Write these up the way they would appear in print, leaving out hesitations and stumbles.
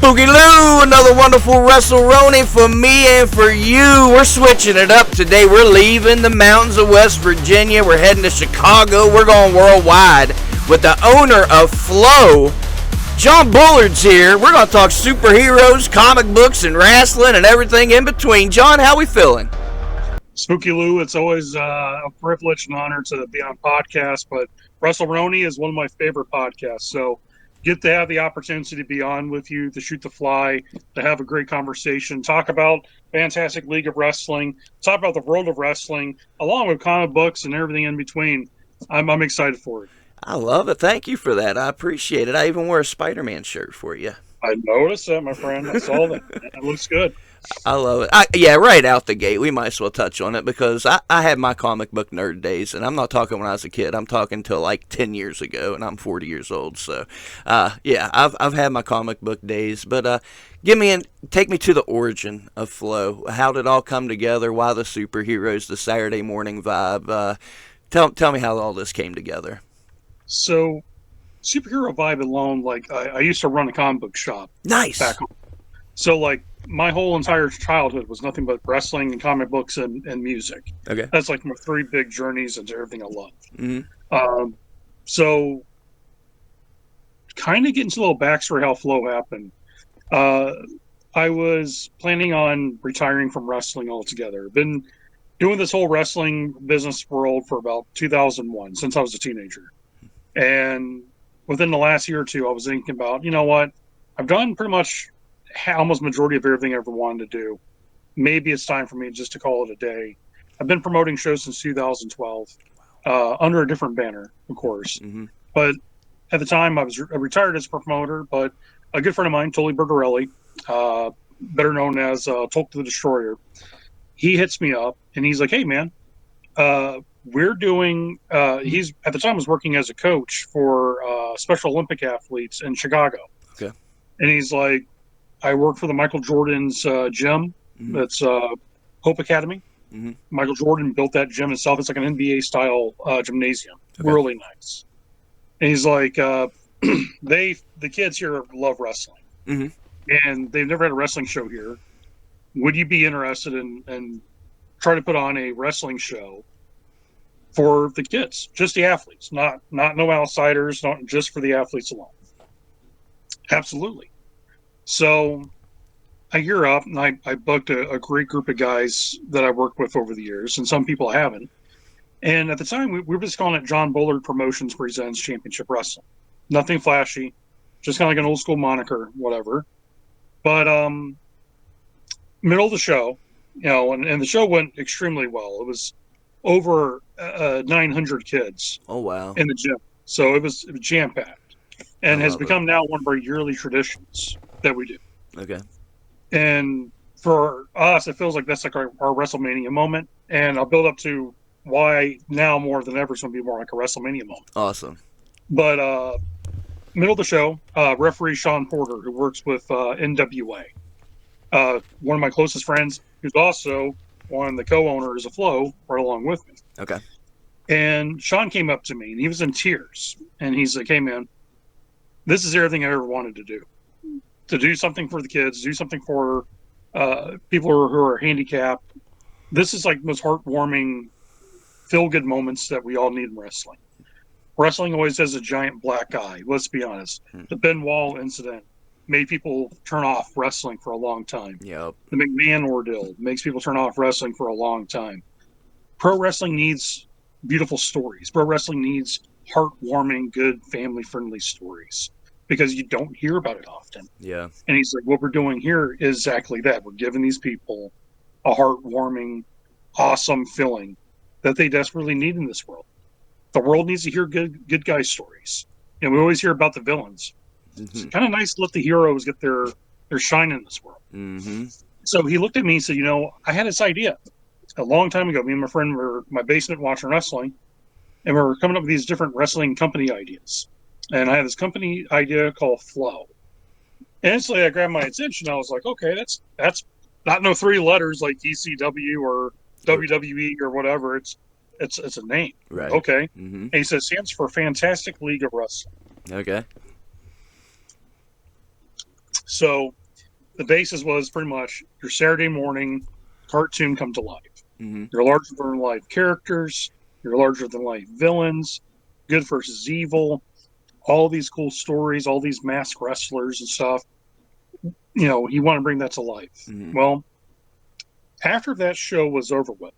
Spooky Lou, another wonderful WrestleRoni for me and for you. We're switching it up today. We're leaving the mountains of West Virginia. We're heading to Chicago. We're going worldwide with the owner of Flow. John Bullard's here. We're going to talk superheroes, comic books, and wrestling, and everything in between. John, how we feeling? Spooky Lou, it's always a privilege and honor to be on podcast, but WrestleRoni is one of my favorite podcasts. So get to have the opportunity to be on with you, to shoot the fly, to have a great conversation, talk about fantastic League of Wrestling, talk about the world of wrestling, along with comic books and everything in between. I'm excited for it. I love it. Thank you for that. I appreciate it. I even wore a Spider-Man shirt for you. I noticed that, my friend. I saw that. It looks good. I love it. Yeah, right out the gate, we might as well touch on it because I had my comic book nerd days, and I'm not talking when I was a kid. I'm talking till like 10 years ago, and I'm 40 years old. So, yeah, I've had my comic book days. But take me to the origin of Flow. How did it all come together? Why the superheroes? The Saturday morning vibe? Tell me how all this came together. So, superhero vibe alone. Like I used to run a comic book shop. Nice. Back home. So like. My whole entire childhood was nothing but wrestling and comic books and music. Okay. That's like my three big journeys into everything I love. Mm-hmm. So kind of getting to a little backstory how Flow happened. I was planning on retiring from wrestling altogether. Been doing this whole wrestling business world for about 2001, since I was a teenager. And within the last year or two, I was thinking about, you know what? I've done pretty much almost majority of everything I ever wanted to do. Maybe it's time for me just to call it a day. I've been promoting shows since 2012, under a different banner, of course. Mm-hmm. But at the time, I retired as a promoter. But a good friend of mine, Tully Bergarelli, better known as Tolk the Destroyer, he hits me up and he's like, "Hey, man, we're doing." He's at the time was working as a coach for Special Olympic athletes in Chicago. Okay, and he's like, I work for the Michael Jordan's gym. Mm-hmm. That's Hope Academy. Mm-hmm. Michael Jordan built that gym himself. It's like an NBA-style gymnasium. Okay. Really nice. And he's like, the kids here love wrestling. Mm-hmm. And they've never had a wrestling show here. Would you be interested in try to put on a wrestling show for the kids? Just the athletes, not no outsiders, not just for the athletes alone. Absolutely. So I gear up and I booked a great group of guys that I worked with over the years, and some people I haven't. And at the time, we were just calling it John Bullard Promotions Presents Championship Wrestling. Nothing flashy, just kind of like an old school moniker, whatever. But middle of the show, and the show went extremely well. It was over 900 kids. Oh, wow. In the gym. So it was jam-packed and has become now one of our yearly traditions that we do. Okay. And for us, it feels like that's like our WrestleMania moment. And I'll build up to why now more than ever it's going to be more like a WrestleMania moment. Awesome. But middle of the show, referee Sean Porter, who works with NWA, one of my closest friends, who's also one of the co-owners of Flow, right along with me. Okay. And Sean came up to me, and he was in tears. And he's like, "Hey, man, this is everything I ever wanted to do. To do something for the kids, do something for people who are handicapped. This is like the most heartwarming, feel-good moments that we all need in wrestling. Wrestling always has a giant black eye. Let's be honest. The Ben Wall incident made people turn off wrestling for a long time. Yep. The McMahon ordeal makes people turn off wrestling for a long time. Pro wrestling needs beautiful stories. Pro wrestling needs heartwarming, good, family-friendly stories. Because you don't hear about it often." Yeah. And he's like, what we're doing here is exactly that. We're giving these people a heartwarming, awesome feeling that they desperately need in this world. The world needs to hear good guy stories. And we always hear about the villains. Mm-hmm. It's kind of nice to let the heroes get their shine in this world. Mm-hmm. So he looked at me and said, I had this idea a long time ago. Me and my friend were in my basement watching wrestling. And we were coming up with these different wrestling company ideas. And I had this company idea called Flow. And instantly I grabbed my attention. I was like, okay, that's not no three letters like ECW or WWE or whatever. It's a name. Right. Okay. Mm-hmm. And he says, it stands for Fantastic League of Wrestling. Okay. So the basis was pretty much your Saturday morning cartoon come to life. Mm-hmm. Your larger than life characters, your larger than life villains, good versus evil, all these cool stories, all these masked wrestlers and stuff. You want to bring that to life. Mm-hmm. Well, after that show was over with,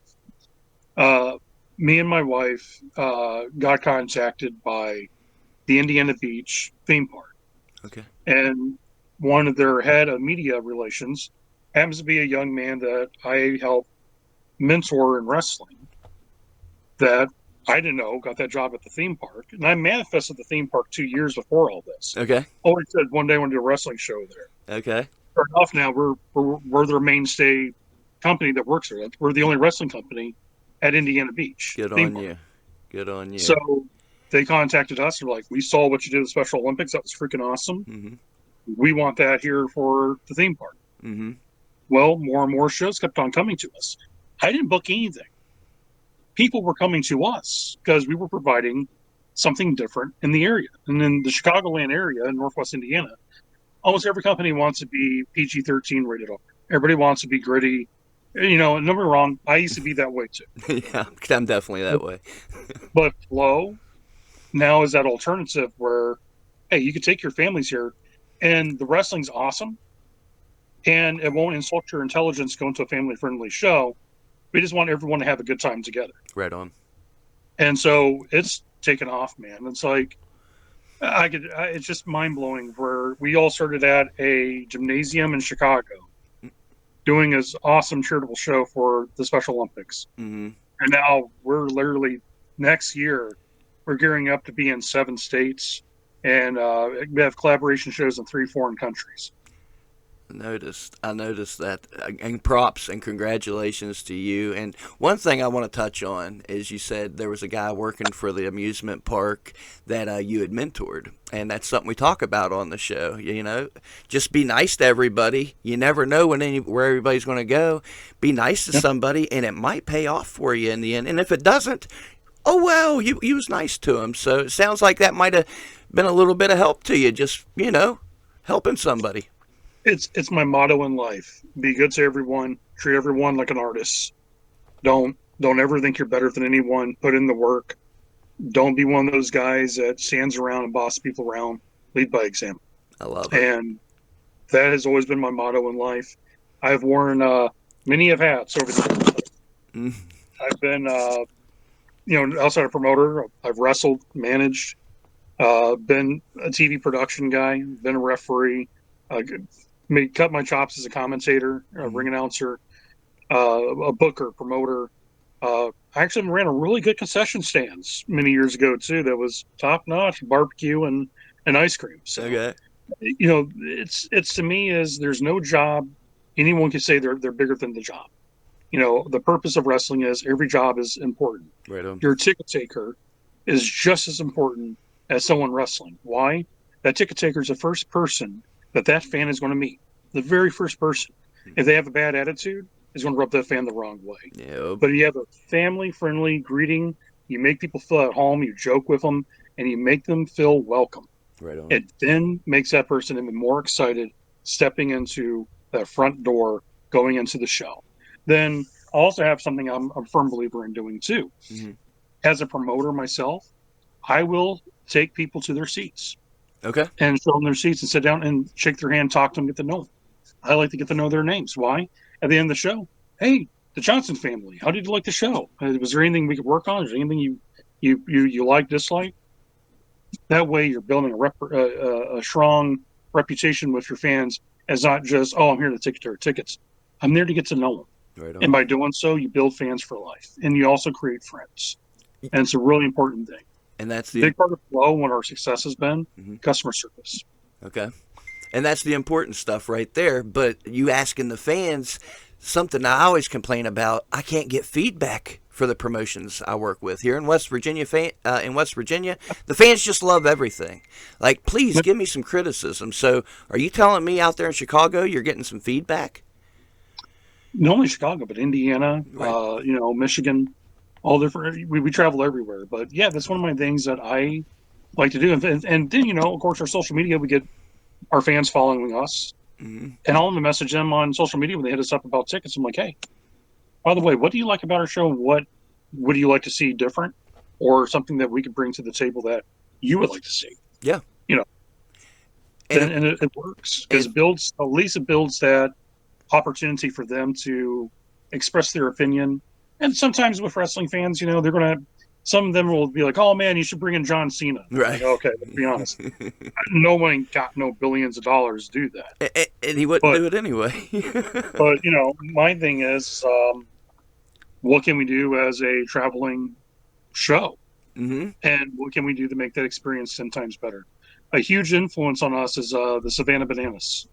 uh, me and my wife got contacted by the Indiana Beach theme park. Okay. And one of their head of media relations happens to be a young man that I helped mentor in wrestling that I didn't know got that job at the theme park. And I manifested the theme park 2 years before all this. Okay. Always said one day I want to do a wrestling show there. Okay. Sure enough, now we're their mainstay company that works there. We're the only wrestling company at Indiana Beach Good theme on park. you. Good on you. So they contacted us. They're like, we saw what you did at the Special Olympics. That was freaking awesome. Mm-hmm. We want that here for the theme park. Mm-hmm. Well, more and more shows kept on coming to us. I didn't book anything. People were coming to us because we were providing something different in the area. And in the Chicagoland area in Northwest Indiana, almost every company wants to be PG-13 rated R. Everybody wants to be gritty. And don't get me wrong, I used to be that way too. Yeah, I'm definitely that way. But Flow now is that alternative where, hey, you could take your families here and the wrestling's awesome and it won't insult your intelligence going to a family-friendly show. We just want everyone to have a good time together. Right on. And so it's taken off, man. It's like it's just mind blowing. Where we all started at a gymnasium in Chicago, doing this awesome charitable show for the Special Olympics, Mm-hmm. and now we're literally next year we're gearing up to be in 7 states, and we have collaboration shows in 3 foreign countries. I noticed that, and props and congratulations to you. And one thing I want to touch on is you said there was a guy working for the amusement park that you had mentored, and that's something we talk about on the show. Just be nice to everybody. You never know where everybody's going to go. Be nice to somebody, and it might pay off for you in the end. And if it doesn't, oh well, you was nice to him. So it sounds like that might have been a little bit of help to you. Just helping somebody. It's my motto in life: be good to everyone, treat everyone like an artist. Don't ever think you're better than anyone. Put in the work. Don't be one of those guys that stands around and boss people around. Lead by example. I love it. And that has always been my motto in life. I've worn many of hats over the years. I've been outside a promoter. I've wrestled, managed, been a TV production guy, been a referee, cut my chops as a commentator, a ring announcer, a booker, promoter. I actually ran a really good concession stands many years ago too. That was top notch barbecue and ice cream. So Okay. it's to me is there's no job anyone can say they're bigger than the job. The purpose of wrestling is every job is important. Right on. Your ticket taker is just as important as someone wrestling. Why? That ticket taker is the first person that fan is going to meet. The very first person. If they have a bad attitude, is going to rub that fan the wrong way. Yep. But you have a family-friendly greeting. You make people feel at home. You joke with them, and you make them feel welcome. Right on. It then makes that person even more excited stepping into that front door, going into the show. Then I also have something I'm a firm believer in doing too. Mm-hmm. As a promoter myself, I will take people to their seats. Okay. And show them their seats and sit down and shake their hand, talk to them, get to know them. I like to get to know their names. Why? At the end of the show, hey, the Johnson family, how did you like the show? Was there anything we could work on? Is there anything you like, dislike? That way, you're building a strong reputation with your fans as not just, oh, I'm here to take their tickets. I'm there to get to know them. Right on. And by doing so, you build fans for life, and you also create friends. And it's a really important thing. And that's the big part of Flow, when our success has been customer service. Okay. And that's the important stuff right there. But you asking the fans, something I always complain about, I can't get feedback for the promotions I work with here in West Virginia. The fans just love everything. Like, please give me some criticism. So are you telling me out there in Chicago you're getting some feedback? Not only Chicago, but Indiana, right. Michigan, all different. We travel everywhere. But yeah, that's one of my things that I like to do. And then, of course, our social media, we get our fans following us. And I'll even message them on social media when they hit us up about tickets. I'm like, hey, by the way, what do you like about our show? What would you like to see different, or something that we could bring to the table that you would like to see? Yeah. You know, And and it works because it builds, at least it builds that opportunity for them to express their opinion. And sometimes with wrestling fans, you know, they're gonna, some of them will be like, "Oh man, you should bring in John Cena." right. Like, okay, let's be honest, no one got no billions of dollars to do that. And he wouldn't But do it anyway. you know, my thing is, what can we do as a traveling show, and what can we do to make that experience 10 times better? A huge influence on us is the Savannah Bananas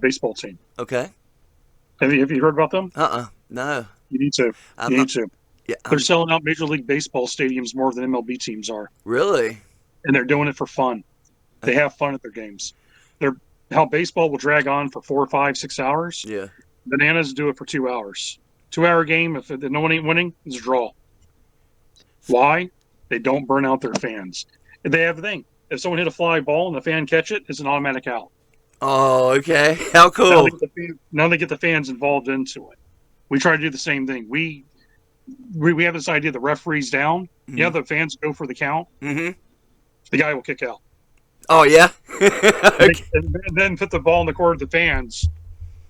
baseball team. Okay. Have you heard about them? No. You need to. I'm You not. need to. Yeah. They're selling out Major League Baseball stadiums more than MLB teams are, Really? and they're doing it for fun. They have fun at their games. They're how baseball will drag on for 4, 5, 6 hours. Yeah. Bananas do it for 2 hours. 2 hour game. If no one ain't winning, it's a draw. Why? They don't burn out their fans. They have the thing. If someone hit a fly ball and the fan catch it, it's an automatic out. Oh, okay. How cool. Now they get the fans involved into it. We try to do the same thing. We have this idea: the referee's down. Yeah, the fans go for the count. The guy will kick out. Oh yeah. Okay. And then put the ball in the court of the fans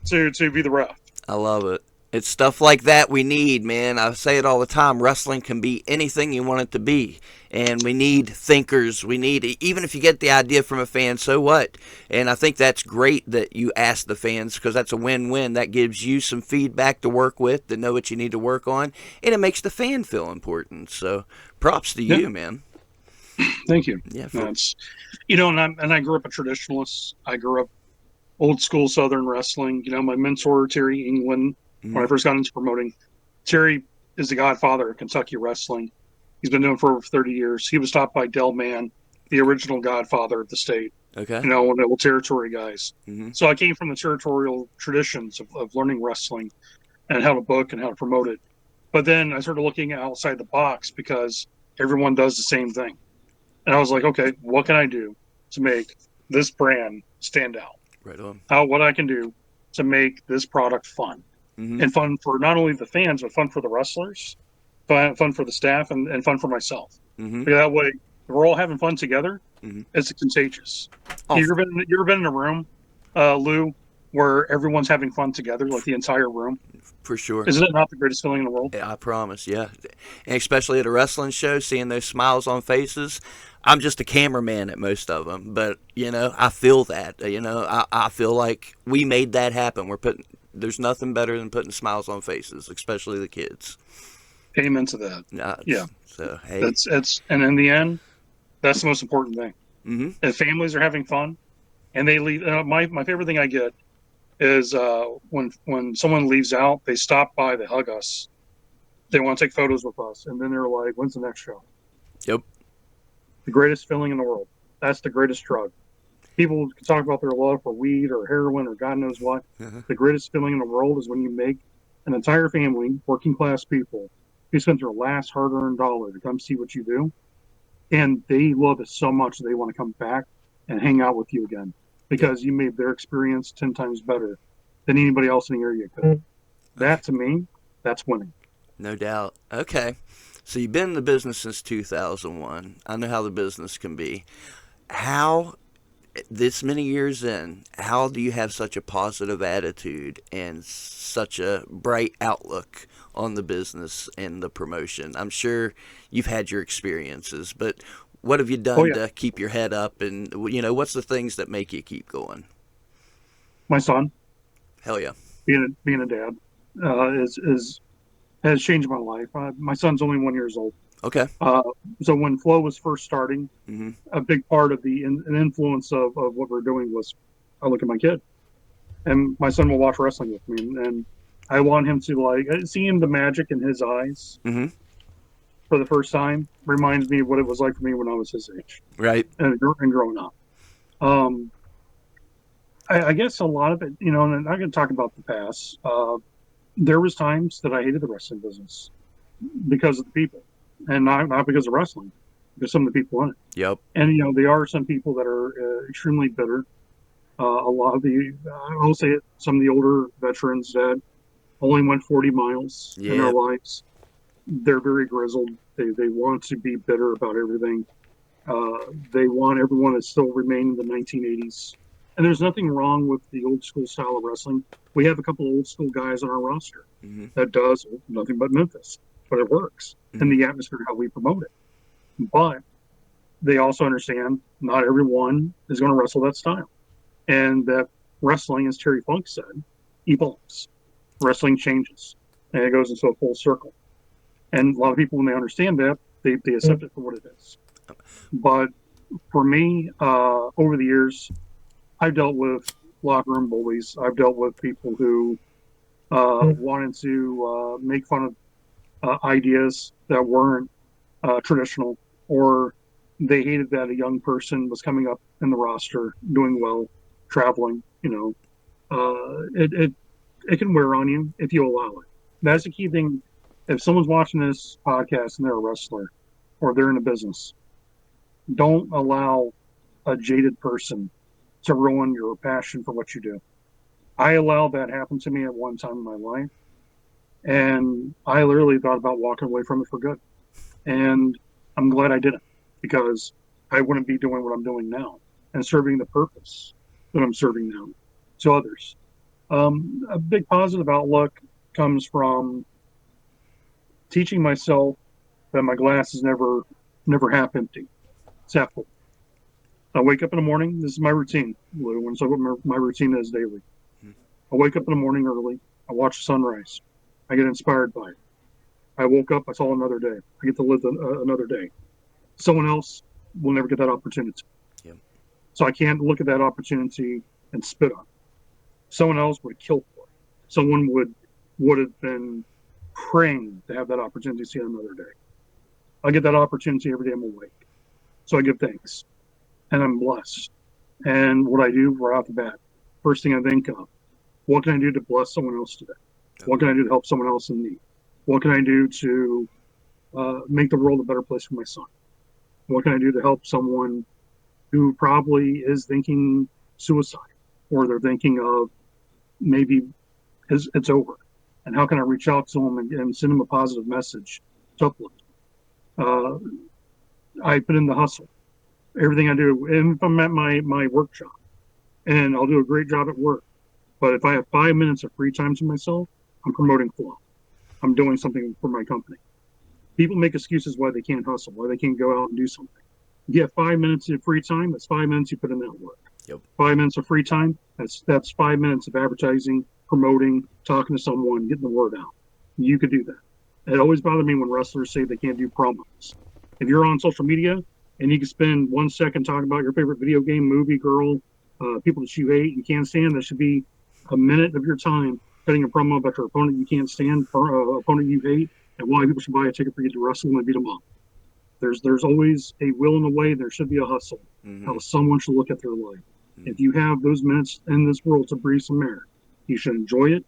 to be the ref. I love it. It's stuff like that we need, man. I say it all the time. Wrestling can be anything you want it to be. And we need thinkers. We need, even if you get the idea from a fan, so what? And I think that's great that you ask the fans, because that's a win-win. That gives you some feedback to work with, to know what you need to work on. And it makes the fan feel important. So props to you, man. Thank you. Yeah. That's, you know, and I grew up a traditionalist. I grew up old school Southern wrestling. You know, my mentor, Terry England, when I first got into promoting, Terry is the godfather of Kentucky wrestling. He's been doing it for over 30 years. He was taught by Del Mann, the original godfather of the state. Okay. You know, one of the old territory guys. So I came from the territorial traditions of learning wrestling and how to book and how to promote it. But then I started looking outside the box because everyone does the same thing. And I was like, okay, what can I do to make this brand stand out? Right on. What I can do to make this product fun. And fun for not only the fans, but fun for the wrestlers, fun for the staff, and fun for myself. Because that way, if we're all having fun together, it's contagious. Oh. You ever been in a room, Lou, where everyone's having fun together, like the entire room? For sure. Isn't it not the greatest feeling in the world? Yeah, I promise, yeah. And especially at a wrestling show, seeing those smiles on faces. I'm just a cameraman at most of them, but, you know, I feel that. You know, I feel like we made that happen. There's nothing better than putting smiles on faces, especially the kids. Amen to that. Yeah. So, hey. And in the end, that's the most important thing. If families are having fun and they leave, my favorite thing I get is when someone leaves out, they stop by, they hug us, they want to take photos with us, and then they're like, when's the next show? Yep. The greatest feeling in the world. That's the greatest drug. People can talk about their love for weed or heroin or God knows what. The greatest feeling in the world is when you make an entire family, working class people, who spent their last hard-earned dollar to come see what you do, and they love it so much they want to come back and hang out with you again because you made their experience 10 times better than anybody else in the area could. That, to me, that's winning. No doubt. Okay. So you've been in the business since 2001. I know how the business can be. How, this many years in, how do you have such a positive attitude and such a bright outlook on the business and the promotion? I'm sure you've had your experiences, but what have you done to keep your head up? And, you know, what's the things that make you keep going? My son. Hell yeah. Being a dad has changed my life. My son's only 1 year old. Okay. So when Flow was first starting, a big part of an influence of what we're doing was I look at my kid, and my son will watch wrestling with me, and I want him to, like, seeing the magic in his eyes for the first time reminds me of what it was like for me when I was his age. Right. And growing up. I guess a lot of it, you know, and I can talk about the past. There was times that I hated the wrestling business because of the people, and not because of wrestling, because some of the people in it. Yep. And, you know, there are some people that are extremely bitter A lot of I'll say it, some of the older veterans that only went 40 miles in their Yeah. lives, they're very grizzled. They want to be bitter about everything. They want everyone to still remain in the 1980s. And there's nothing wrong with the old school style of wrestling. We have a couple of old school guys on our roster Mm-hmm. that does nothing but Memphis, but it works in Mm-hmm. the atmosphere how we promote it. But they also understand not everyone is going to wrestle that style, and that wrestling, as Terry Funk said, evolves. Wrestling changes, and it goes into a full circle. And a lot of people, when they understand that, they accept it for what it is. But for me, over the years, I've dealt with locker room bullies. I've dealt with people who wanted to make fun of ideas that weren't traditional, or they hated that a young person was coming up in the roster, doing well, traveling. It can wear on you if you allow it. That's the key thing. If someone's watching this podcast and they're a wrestler or they're in a business, don't allow a jaded person to ruin your passion for what you do. I allowed that happen to me at one time in my life, and I literally thought about walking away from it for good. And I'm glad I didn't, because I wouldn't be doing what I'm doing now and serving the purpose that I'm serving now to others. A big positive outlook comes from teaching myself that my glass is never half empty. It's half full. I wake up in the morning. This is my routine, Lou, and so what my routine is daily. I wake up in the morning early. I watch the sunrise. I get inspired by it. I woke up. I saw another day. I get to live another day. Someone else will never get that opportunity. Yeah. So I can't look at that opportunity and spit on it. Someone else would kill for it. Someone would have been praying to have that opportunity to see another day. I get that opportunity every day I'm awake. So I give thanks. And I'm blessed. And what I do right off the bat, first thing I think of, what can I do to bless someone else today? What can I do to help someone else in need? What can I do to make the world a better place for my son? What can I do to help someone who probably is thinking suicide, or they're thinking of maybe it's over? And how can I reach out to them and send them a positive message to uplift? Uh, I put in the hustle. Everything I do, and if I'm at my work job, and I'll do a great job at work, but if I have 5 minutes of free time to myself, I'm promoting flow. I'm doing something for my company. People make excuses why they can't hustle, why they can't go out and do something. If you have 5 minutes of free time, that's 5 minutes you put in that work. Yep. 5 minutes of free time, that's 5 minutes of advertising, promoting, talking to someone, getting the word out. You could do that. It always bothered me when wrestlers say they can't do promos. If you're on social media and you can spend 1 second talking about your favorite video game, movie, girl, people that you hate and can't stand, that should be a minute of your time cutting a promo about your opponent you can't stand, opponent you hate, and why people should buy a ticket for you to wrestle and beat them up. There's always a will and a way. There should be a hustle. How someone should look at their life. If you have those minutes in this world to breathe some air, you should enjoy it.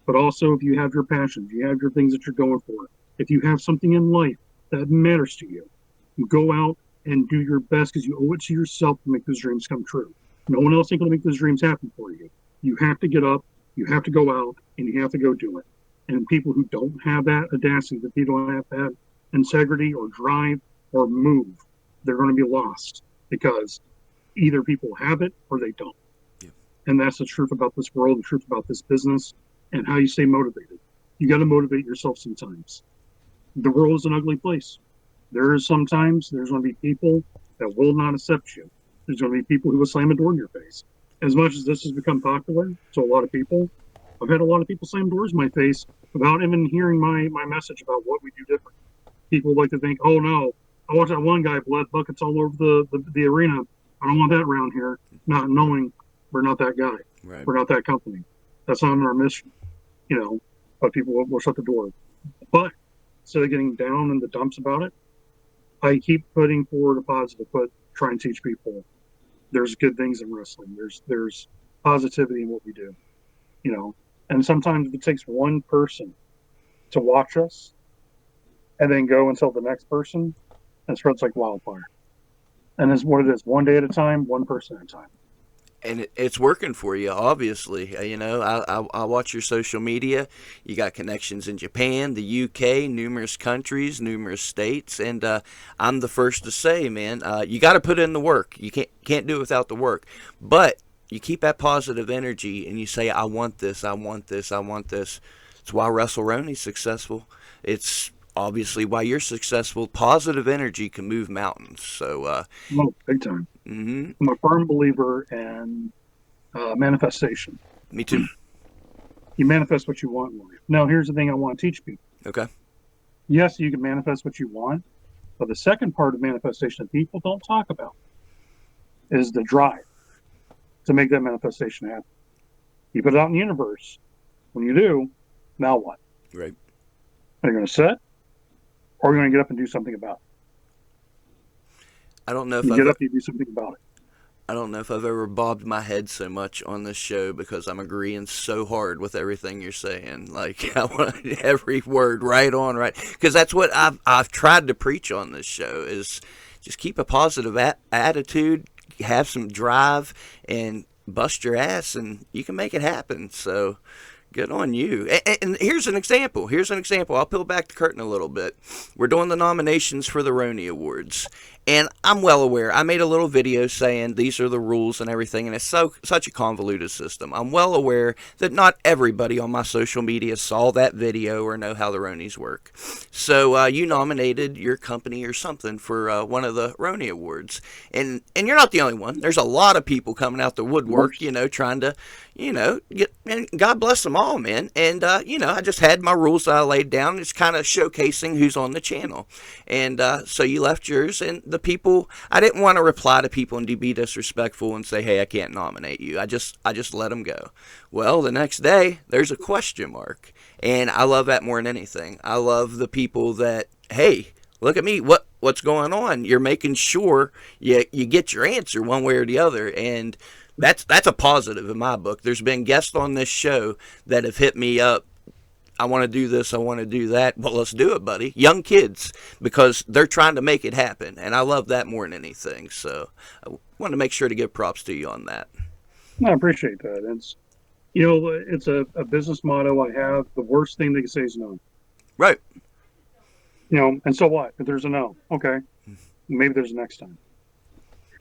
But also, if you have your passions, you have your things that you're going for, if you have something in life that matters to you, go out and do your best, because you owe it to yourself to make those dreams come true. No one else ain't going to make those dreams happen for you. You have to get up, you have to go out, and you have to go do it. And people who don't have that audacity, that they don't have that integrity or drive or move, they're going to be lost, because either people have it or they don't. Yeah. And that's the truth about this world, the truth about this business, and how you stay motivated. You got to motivate yourself sometimes. The world is an ugly place. There's going to be people that will not accept you. There's going to be people who will slam a door in your face. As much as this has become popular to a lot of people, I've had a lot of people slam doors in my face without even hearing my message about what we do different. People like to think, oh no, I watched that one guy bled buckets all over the arena. I don't want that around here, not knowing we're not that guy. Right. We're not that company. That's not our mission, but people will shut the door. But instead of getting down in the dumps about it, I keep putting forward a positive, but try and teach people there's good things in wrestling. There's positivity in what we do, and sometimes if it takes one person to watch us and then go and tell the next person, it spreads like wildfire. And it's what it is, one day at a time, one person at a time. And it's working for you, obviously. I watch your social media. You got connections in Japan, the UK, numerous countries, numerous states, and I'm the first to say, man, you got to put in the work. You can't do it without the work. But you keep that positive energy, and you say, I want this, I want this, I want this. It's why WrestleRoni's successful. It's obviously why you're successful. Positive energy can move mountains. So, No, big time. mm-hmm. I'm a firm believer in manifestation. Me too. You manifest what you want in life. Now, here's the thing I want to teach people. Okay. Yes, you can manifest what you want, but the second part of manifestation that people don't talk about is the drive to make that manifestation happen. You put it out in the universe. When you do, now what? Right. Are you going to sit, or are you going to get up and do something about it? I don't know if You I've get up, you do something about it. I don't know if I've ever bobbed my head so much on this show because I'm agreeing so hard with everything you're saying. Like I want every word right on, right, because that's what I've tried to preach on this show is just keep a positive attitude, have some drive, and bust your ass, and you can make it happen. So. Good on you. And here's an example. I'll peel back the curtain a little bit. We're doing the nominations for the Roni Awards. And I'm well aware. I made a little video saying these are the rules and everything, and it's such a convoluted system. I'm well aware that not everybody on my social media saw that video or know how the Ronis work. So you nominated your company or something for one of the Roni Awards. And you're not the only one. There's a lot of people coming out the woodwork, trying to, get, and God bless them all, man. And, I just had my rules that I laid down. It's kind of showcasing who's on the channel. And so you left yours, and the people, I didn't want to reply to people and be disrespectful and say, hey, I can't nominate you. I just let them go. Well, the next day, there's a question mark. And I love that more than anything. I love the people that, hey, look at me. What's going on? You're making sure you get your answer one way or the other. And that's a positive in my book. There's been guests on this show that have hit me up. I want to do this, I want to do that. Well, let's do it, buddy. Young kids, because they're trying to make it happen. And I love that more than anything. So I want to make sure to give props to you on that. I appreciate that. It's a business motto I have. The worst thing they can say is no. Right. And so what? If there's a no, okay, maybe there's a next time.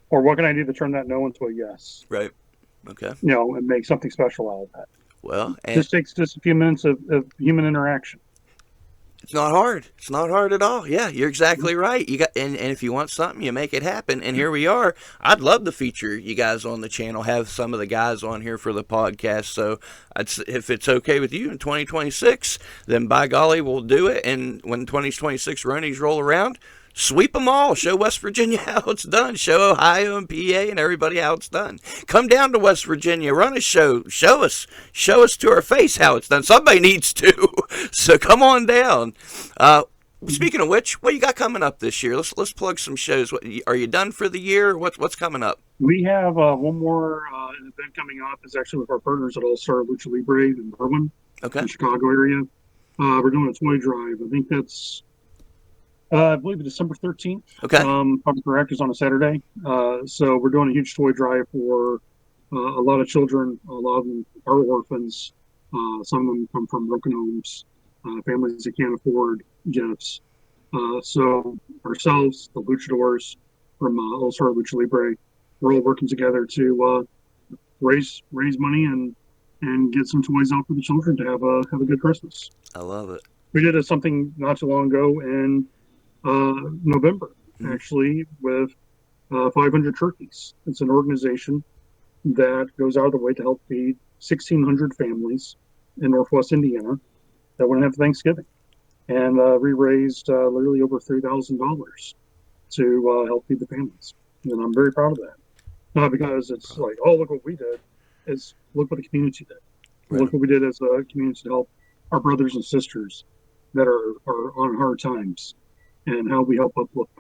Or what can I do to turn that no into a yes? Right. Okay. And make something special out of that. Well, and this takes just a few minutes of human interaction. It's not hard. It's not hard at all. Yeah, you're exactly right. You got, and if you want something, you make it happen. And here we are. I'd love to feature you guys on the channel. Have some of the guys on here for the podcast. So, if it's okay with you in 2026, then by golly, we'll do it. And when 2026 Ronies roll around, sweep them all. Show West Virginia how it's done. Show Ohio and PA and everybody how it's done. Come down to West Virginia. Run a show. Show us to our face how it's done. Somebody needs to. So come on down. Speaking of which, what you got coming up this year? Let's plug some shows. Are you done for the year? What's coming up? We have one more event coming up. It's actually with our partners at All Star Lucha Libre in Berwyn, in the Chicago area. We're doing a toy drive. I think that's I believe it's December 13th. Okay. Probably correct. It's on a Saturday. So we're doing a huge toy drive for a lot of children. A lot of them are orphans. Some of them come from broken homes, families that can't afford gifts. So ourselves, the luchadors from All Star Lucha Libre, we're all working together to raise money and get some toys out for the children to have a good Christmas. I love it. We did something not too long ago in November, actually, with 500 Turkeys. It's an organization that goes out of the way to help feed 1,600 families in Northwest Indiana that wouldn't have Thanksgiving. And we raised literally over $3,000 to help feed the families. And I'm very proud of that. Not because it's like, oh, look what we did. It's look what the community did. Right. Look what we did as a community to help our brothers and sisters that are on hard times, and how we help uplift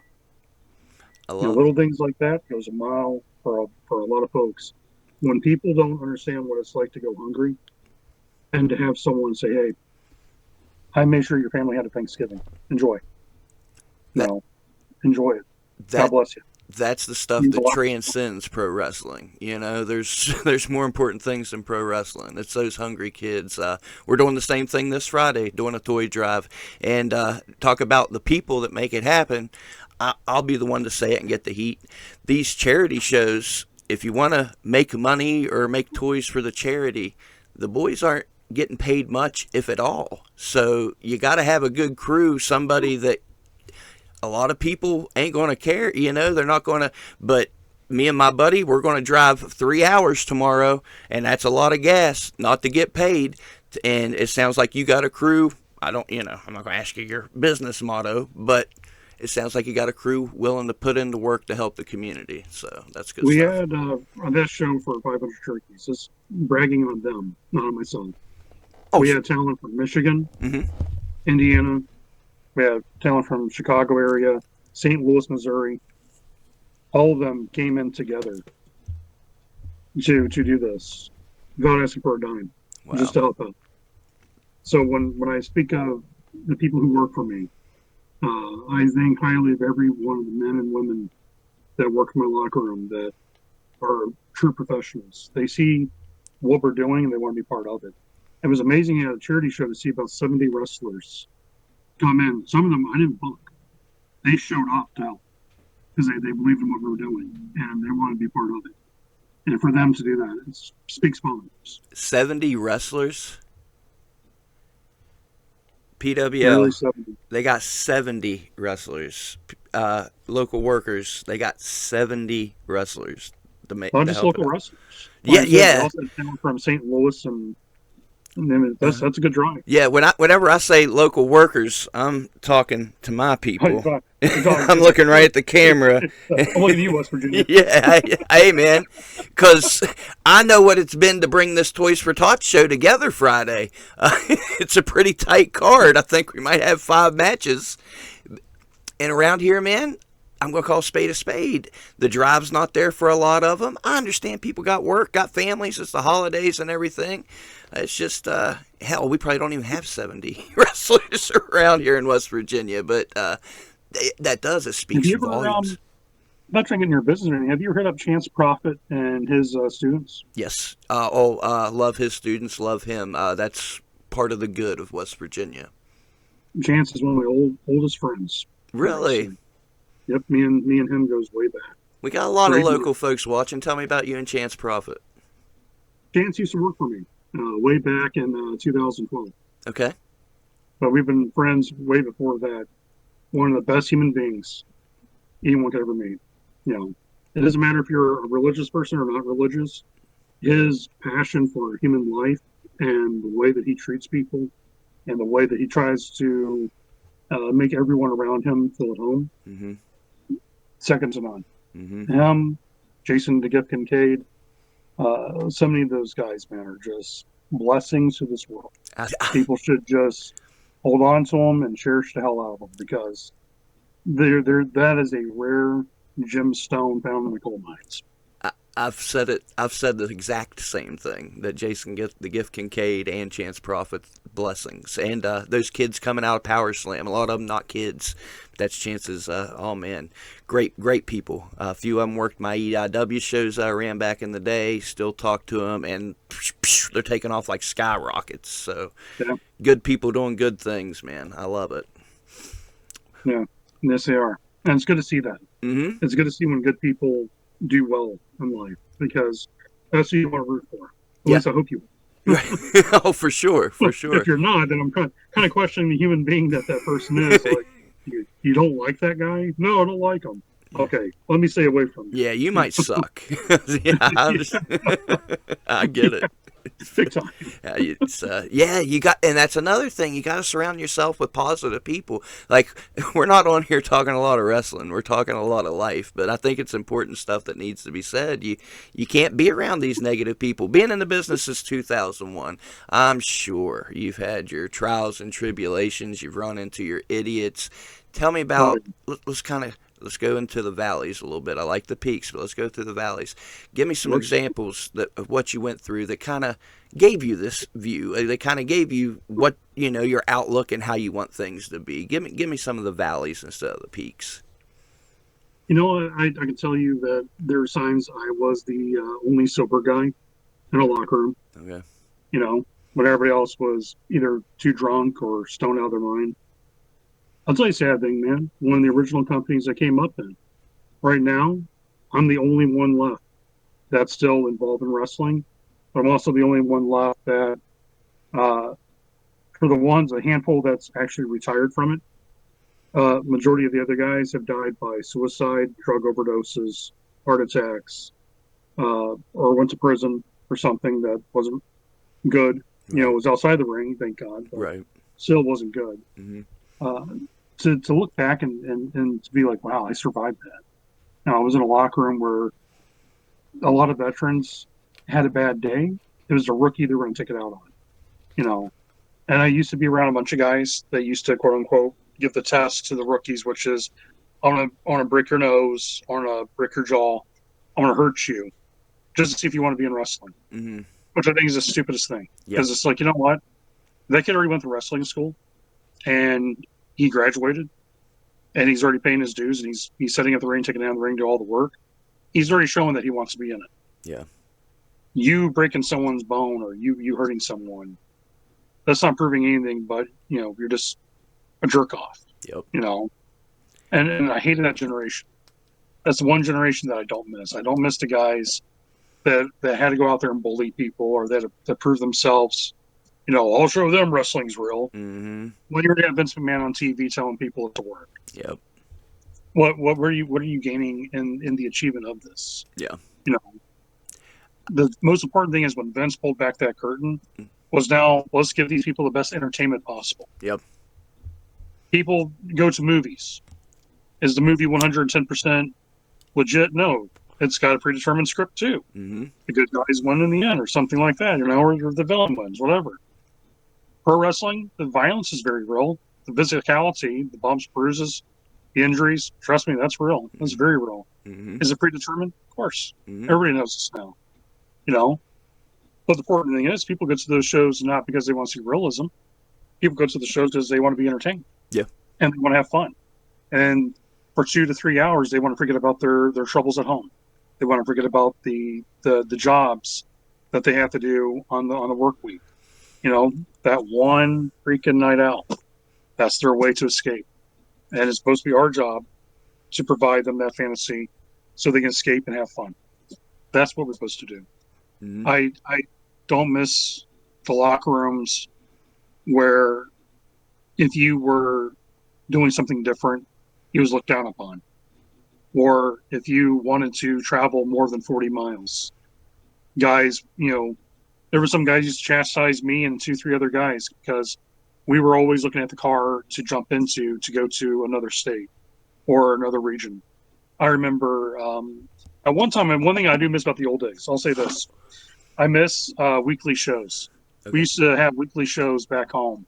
them. Little things like that goes a mile for a lot of folks. When people don't understand what it's like to go hungry, and to have someone say, hey, I made sure your family had a Thanksgiving. Enjoy. Enjoy it. God bless you. that's the stuff that transcends pro wrestling. You know, there's more important things than pro wrestling. It's those hungry kids. We're doing the same thing this Friday, doing a toy drive, and talk about the people that make it happen. I'll be the one to say it and get the heat. These charity shows, if you want to make money or make toys for the charity, the boys aren't getting paid much, if at all. So you got to have a good crew, somebody that a lot of people ain't going to care. You know, they're not going to. But me and my buddy, we're going to drive 3 hours tomorrow, and that's a lot of gas not to get paid. And it sounds like you got a crew. I'm not going to ask you your business motto, but it sounds like you got a crew willing to put in the work to help the community. So that's good we stuff. had on that show for 500 turkeys, just bragging on them, not on myself. We had talent from Michigan, Indiana. We had talent from Chicago area, St. Louis, Missouri. All of them came in together to do this without asking for a dime, just to help out. So when I speak of the people who work for me, I think highly of every one of the men and women that work in my locker room that are true professionals. They see what we're doing and they want to be part of it. It was amazing at a charity show to see about 70 wrestlers come in. Some of them I didn't book. They showed up to help because they believed in what we were doing and they wanted to be part of it. And for them to do that, it speaks volumes. 70 wrestlers? PWL, they got 70 wrestlers. Local workers, they got 70 wrestlers. Not just local wrestlers. Yeah. Also from St. Louis and that's a good drive. Yeah, whenever I say local workers, I'm talking to my people. I'm looking right at the camera. I'm looking at you, West Virginia. Yeah, hey man, because I know what it's been to bring this Toys for Tots show together Friday. It's a pretty tight card. I think we might have 5 matches. And around here, man, I'm going to call spade a spade. The drive's not there for a lot of them. I understand people got work, got families. It's the holidays and everything. It's just, hell, we probably don't even have 70 wrestlers around here in West Virginia. But it speaks volumes. Not trying to get in your business or anything. Have you ever heard of Chance Prophet and his students? Yes. Love his students. Love him. That's part of the good of West Virginia. Chance is one of my oldest friends. Really? Yep, me and him goes way back. We got a lot of local folks watching. Tell me about you and Chance Prophet. Chance used to work for me way back in 2012. Okay. But we've been friends way before that. One of the best human beings anyone could ever meet. You know, it doesn't matter if you're a religious person or not religious. His passion for human life and the way that he treats people and the way that he tries to make everyone around him feel at home. Second to none. Jason the Gift Kincaid, so many of those guys, man, are just blessings to this world. People should just hold on to them and cherish the hell out of them because that is a rare gemstone found in the coal mines. I've said the exact same thing, that Jason the Gift Kincaid and Chance Prophet, blessings. And those kids coming out of Power Slam, a lot of them not kids. That's Chance's, oh man, great people. A few of them worked my EIW shows I ran back in the day, still talk to them, and they're taking off like skyrockets. So good people doing good things, man. I love it. Yeah, yes they are. And it's good to see that. It's good to see when good people do well in life because that's who you want to root for. At least I hope you will. Oh, for sure. If you're not, then I'm kind of questioning the human being that person is. Like, you don't like that guy? No, I don't like him. Okay, let me stay away from you. Yeah, you might suck. Yeah, I get it. Big time. You got, and that's another thing. You got to surround yourself with positive people. Like, we're not on here talking a lot of wrestling. We're talking a lot of life. But I think it's important stuff that needs to be said. You can't be around these negative people. Being in the business since 2001, I'm sure you've had your trials and tribulations. You've run into your idiots. Tell me about. Let's go into the valleys a little bit. I like the peaks, but let's go through the valleys. Give me some examples of what you went through that kind of gave you this view. They kind of gave you what, your outlook and how you want things to be. Give me some of the valleys instead of the peaks. I can tell you that there are times I was the only sober guy in a locker room. Okay. You know, when everybody else was either too drunk or stoned out of their mind. I'll tell you a sad thing, man. One of the original companies I came up in. Right now, I'm the only one left that's still involved in wrestling. But I'm also the only one left that, uh, for the ones, a handful that's actually retired from it. Majority of the other guys have died by suicide, drug overdoses, heart attacks, or went to prison for something that wasn't good. It Right. was outside the ring, thank God, but Right. still wasn't good. Hmm. Uh, to look back and to be like, wow, I survived that. I was in a locker room where a lot of veterans had a bad day. It was a rookie they were going to take it out on, you know. And I used to be around a bunch of guys that used to, quote unquote, give the test to the rookies, which is, I want to break your nose, I want to break your jaw, I want to hurt you, just to see if you want to be in wrestling. Hmm. Which I think is the stupidest thing, Yep. because it's like, you know what, that kid already went to wrestling school, and he graduated, and he's already paying his dues, and he's setting up the ring, taking down the ring, do all the work. He's already showing that he wants to be in it. Yeah. You breaking someone's bone or you hurting someone, that's not proving anything, but you're just a jerk off. Yep. And I hated that generation. That's the one generation that I don't miss. I don't miss the guys that had to go out there and bully people or that prove themselves. I'll show them wrestling's real. Hmm. When you're at Vince McMahon on TV telling people to work, Yep. what are you gaining in the achievement of this? Yeah. You know, the most important thing is when Vince pulled back that curtain was, now let's give these people the best entertainment possible. Yep. People go to movies. Is the movie 110% legit? No. It's got a predetermined script too. Hmm. The good guys win in the end or something like that, or the villain wins, whatever. Pro wrestling, the violence is very real. The physicality, the bumps, bruises, the injuries, trust me, that's real. That's very real. Hmm. Is it predetermined? Of course. Hmm. Everybody knows this now. But the important thing is, people go to those shows not because they want to see realism. People go to the shows because they want to be entertained. Yeah. And they want to have fun. And for 2 to 3 hours, they want to forget about their troubles at home. They want to forget about the jobs that they have to do on the work week. That one freaking night out. That's their way to escape. And it's supposed to be our job to provide them that fantasy so they can escape and have fun. That's what we're supposed to do. Hmm. I don't miss the locker rooms where if you were doing something different, he was looked down upon. Or if you wanted to travel more than 40 miles, guys, there were some guys used to chastise me and 2, 3 other guys because we were always looking at the car to jump into to go to another state or another region. I remember at one time, and one thing I do miss about the old days, I'll say this: I miss weekly shows. We Okay. used to have weekly shows back home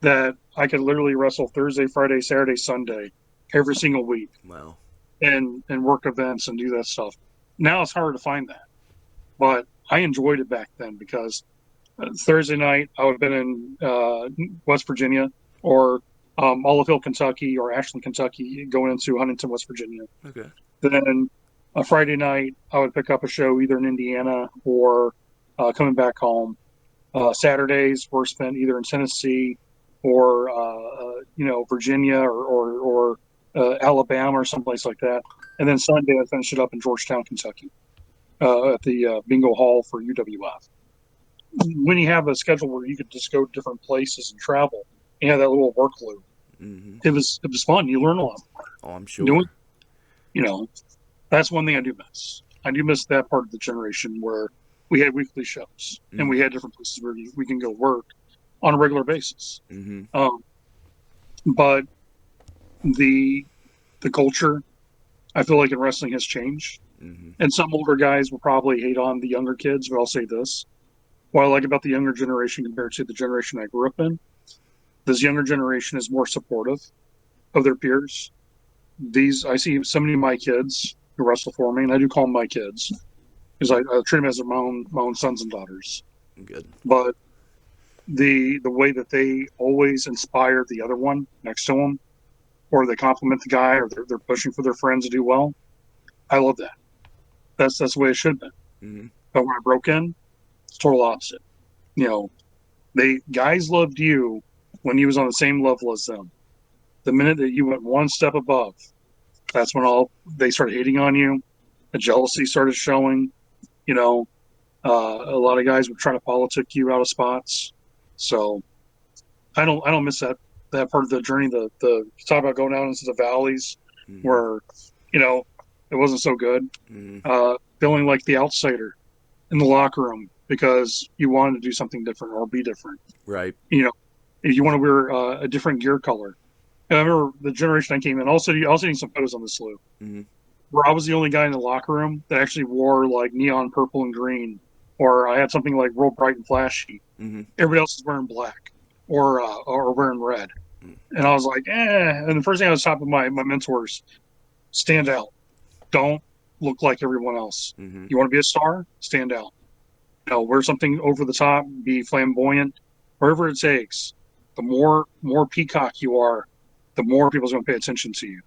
that I could literally wrestle Thursday, Friday, Saturday, Sunday, every single week, Wow. and work events and do that stuff. Now it's harder to find that, but I enjoyed it back then because Thursday night I would have been in West Virginia or Olive Hill, Kentucky, or Ashland, Kentucky, going into Huntington, West Virginia. Okay. Then a Friday night I would pick up a show either in Indiana or coming back home. Saturdays were spent either in Tennessee or Virginia or Alabama or someplace like that. And then Sunday I finished it up in Georgetown, Kentucky, at the Bingo Hall for UWF. When you have a schedule where you could just go to different places and travel, and have that little work loop, Hmm. it was fun. You learn a lot Oh, I'm doing. sure. That's one thing I do miss. I do miss that part of the generation where we had weekly shows and we Hmm. had different places where we can go work on a regular basis. Hmm. Um, but the the culture, I feel like in wrestling has changed. Hmm. And some older guys will probably hate on the younger kids, but I'll say this: what I like about the younger generation compared to the generation I grew up in, this younger generation is more supportive of their peers. I see so many of my kids who wrestle for me, and I do call them my kids because I treat them as my own sons and daughters. Good. But the way that they always inspire the other one next to them, or they compliment the guy, or they're pushing for their friends to do well, I love that. That's the way it should have been. Mm-hmm. But when I broke in, it's total opposite. You know, guys loved you when you was on the same level as them. The minute that you went one step above, that's when they started hating on you. The jealousy started showing. You know, a lot of guys would try to politic you out of spots. So I don't miss that part of the journey. The talk about going down into the valleys Mm-hmm. where, you know, it wasn't so good. Mm-hmm. Feeling like the outsider in the locker room because you wanted to do something different or be different. Right. You know, if you want to wear a different gear color. And I remember the generation I came in. Also, I was seeing some photos on the slew Mm-hmm. where I was the only guy in the locker room that actually wore like neon purple and green, or I had something like real bright and flashy. Mm-hmm. Everybody else is wearing black or wearing red, Mm-hmm. and I was like, eh. And the first thing I was taught by my mentors: stand out. Don't look like everyone else. Mm-hmm. You want to be a star? Stand out. You know, wear something over the top, be flamboyant, wherever it takes. The more peacock you are, the more people's going to pay attention to you.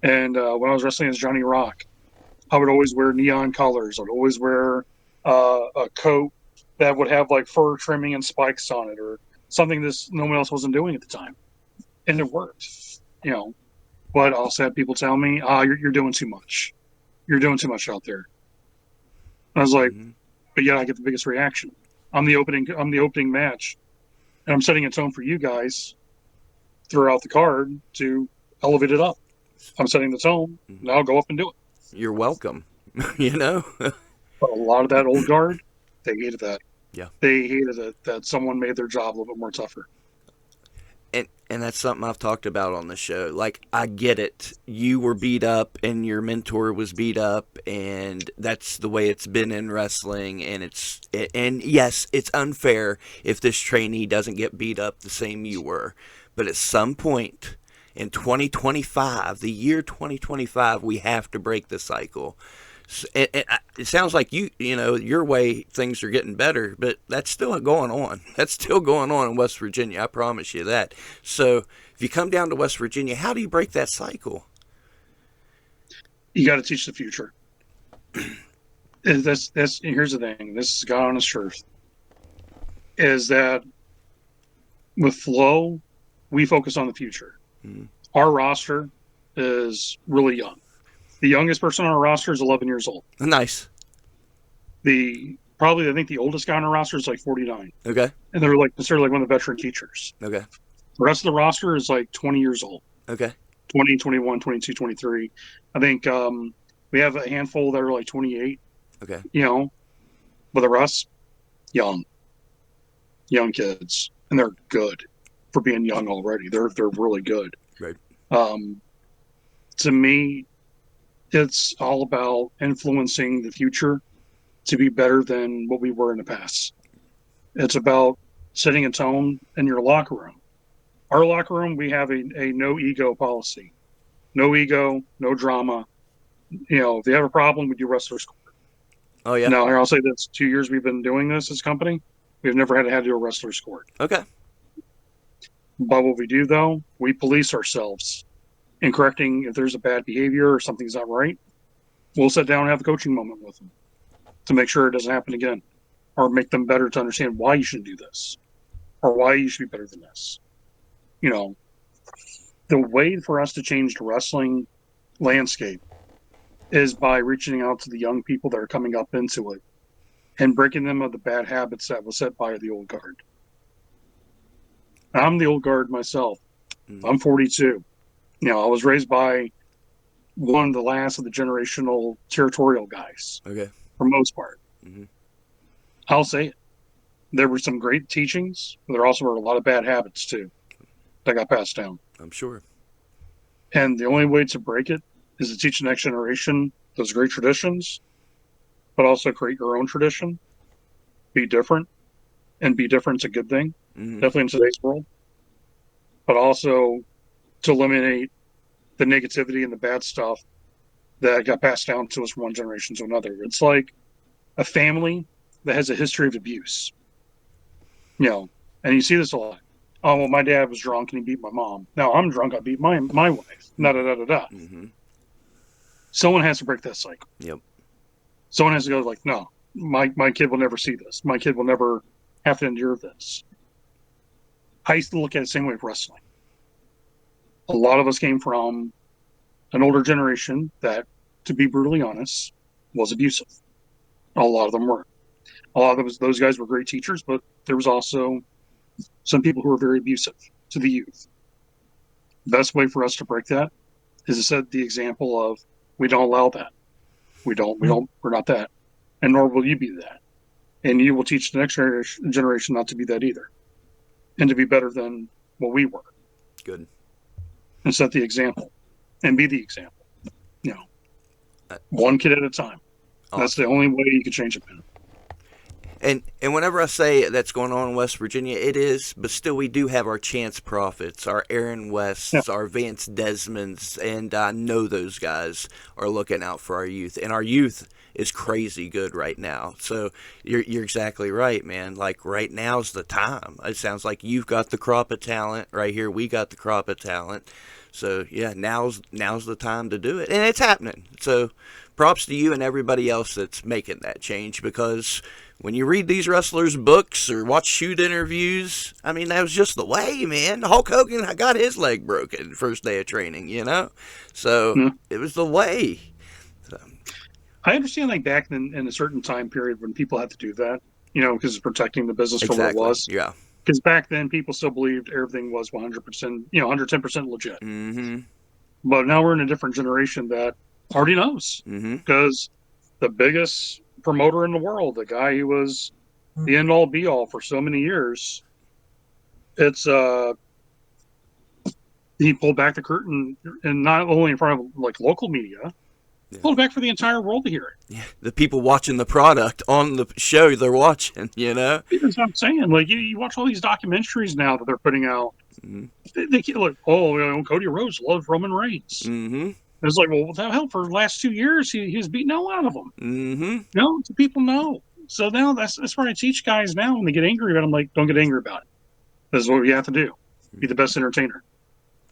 And when I was wrestling as Johnny Rock, I would always wear neon colors. I'd always wear a coat that would have like fur trimming and spikes on it, or something that no one else wasn't doing at the time, and it worked. You know, but I also had people tell me, you're doing too much. You're doing too much out there." And I was like, Mm-hmm. "But yet I get the biggest reaction. I'm the opening match, and I'm setting a tone for you guys throughout the card to elevate it up. I'm setting the tone. Mm-hmm. Now go up and do it." You're welcome. You know. But a lot of that old guard, they hated that. Yeah. They hated it that someone made their job a little bit more tougher. And that's something I've talked about on the show. Like, I get it. You were beat up and your mentor was beat up, and that's the way it's been in wrestling. And yes, it's unfair if this trainee doesn't get beat up the same you were. But at some point in 2025, the year 2025, we have to break the cycle. It sounds like your way things are getting better, but that's still going on. That's still going on in West Virginia. I promise you that. So if you come down to West Virginia, how do you break that cycle? You got to teach the future. Here's the thing. This is God honest truth. Is that with Flow, we focus on the future. Mm-hmm. Our roster is really young. The youngest person on our roster is 11 years old. Nice. I think the oldest guy on our roster is like 49. Okay. And they're like considered like one of the veteran teachers. Okay. The rest of the roster is like 20 years old. Okay. 20, 21, 22, 23. I think we have a handful that are like 28. Okay. You know, but the rest, young kids, and they're good for being young already. They're really good. Right. To me, it's all about influencing the future to be better than what we were in the past. It's about setting a tone in your locker room. Our locker room, we have a no ego policy. No ego, no drama. You know, if they have a problem, we do wrestlers court. Oh yeah. Now, here I'll say this: 2 years we've been doing this as a company, we've never had to do a wrestlers court. Okay. But what we do, though, we police ourselves in correcting if there's a bad behavior or something's not right. We'll sit down and have a coaching moment with them to make sure it doesn't happen again, or make them better to understand why you shouldn't do this, or why you should be better than this. You know, the way for us to change the wrestling landscape is by reaching out to the young people that are coming up into it and breaking them of the bad habits that was set by the old guard. I'm the old guard myself. Mm-hmm. I'm 42. You know, I was raised by one of the last of the generational territorial guys. Okay. For most part. Mm-hmm. I'll say it. There were some great teachings, but there also were a lot of bad habits too that got passed down. I'm sure. And the only way to break it is to teach the next generation those great traditions, but also create your own tradition. Be different, and be different's a good thing. Mm-hmm. Definitely in today's world. But also to eliminate the negativity and the bad stuff that got passed down to us from one generation to another. It's like a family that has a history of abuse. You know, and you see this a lot. Oh, well, my dad was drunk and he beat my mom. Now I'm drunk, I beat my wife. Da-da-da-da-da. Mm-hmm. Someone has to break that cycle. Yep. Someone has to go like, no, my kid will never see this. My kid will never have to endure this. I used to look at it the same way with wrestling. A lot of us came from an older generation that, to be brutally honest, was abusive. A lot of them were. A lot of those guys were great teachers, but there was also some people who were very abusive to the youth. The best way for us to break that is to set the example of, we don't allow that. We're not that. And nor will you be that. And you will teach the next generation not to be that either. And to be better than what we were. Good. And set the example. And be the example. One kid at a time. Awesome. That's the only way you can change it, man. And whenever I say that's going on in West Virginia, it is, but still we do have our Chance Prophets, our Aaron Wests, our Vance Desmonds, and I know those guys are looking out for our youth. And our youth is crazy good right now. So you're exactly right, man. Like, right now's the time. It sounds like you've got the crop of talent right here. We got the crop of talent. So yeah, now's the time to do it, and it's happening. So props to you and everybody else that's making that change, because when you read these wrestlers' books or watch shoot interviews, I mean, that was just the way, man. Hulk Hogan got his leg broken first day of training, So it was the way. So. I understand, like, back in a certain time period when people had to do that, because it's protecting the business for what it was. Yeah. Because back then, people still believed everything was 100%, 110% legit. Mm-hmm. But now we're in a different generation that already knows. Because the biggest promoter in the world, the guy who was the end-all, be-all for so many years, he pulled back the curtain, and not only in front of, like, local media, pulled back for the entire world to hear it. Yeah, the people watching the product on the show they're watching, That's what I'm saying. Like, you watch all these documentaries now that they're putting out. They look, Cody Rhodes loves Roman Reigns. It's like, well, what the hell? For the last 2 years, he was beating the hell out of them. So people know. So now that's why I teach guys now when they get angry about it. I'm like, don't get angry about it. This is what you have to do. Be the best entertainer.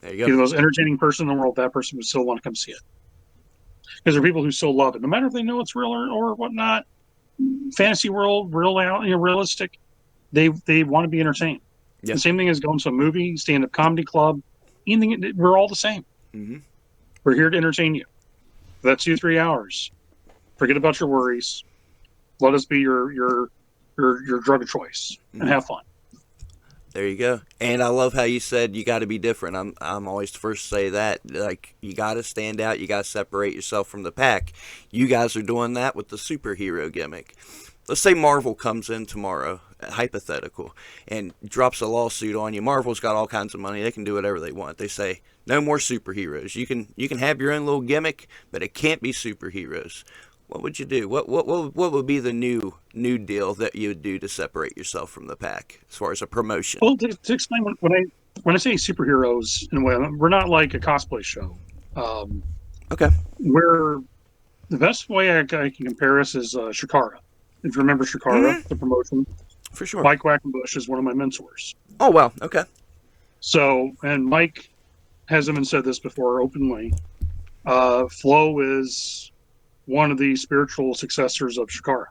There you go. Be the most entertaining person in the world. That person would still want to come see it. Because there are people who still love it, no matter if they know it's real or whatnot. Fantasy world, realistic. They want to be entertained. The same thing as going to a movie, stand-up comedy club. Anything, we're all the same. We're here to entertain you. That's 2-3 hours. Forget about your worries. Let us be your drug of choice and have fun. There you go. And I love how you said you got to be different. I'm always the first to say that. Like, you got to stand out. You got to separate yourself from the pack. You guys are doing that with the superhero gimmick. Let's say Marvel comes in tomorrow, hypothetical, and drops a lawsuit on you. Marvel's got all kinds of money. They can do whatever they want. They say, no more superheroes. You can have your own little gimmick, but it can't be superheroes. What would you do? What would be the new deal that you would do to separate yourself from the pack as far as a promotion? Well, to explain, when I say superheroes, in a way, we're not like a cosplay show. Okay. The best way I can compare us is Shikara. If you remember Shikara, the promotion. For sure. Mike Quackenbush is one of my mentors. Oh, wow. Okay. So, and Mike has even said this before openly. Flow is one of the spiritual successors of Shikara.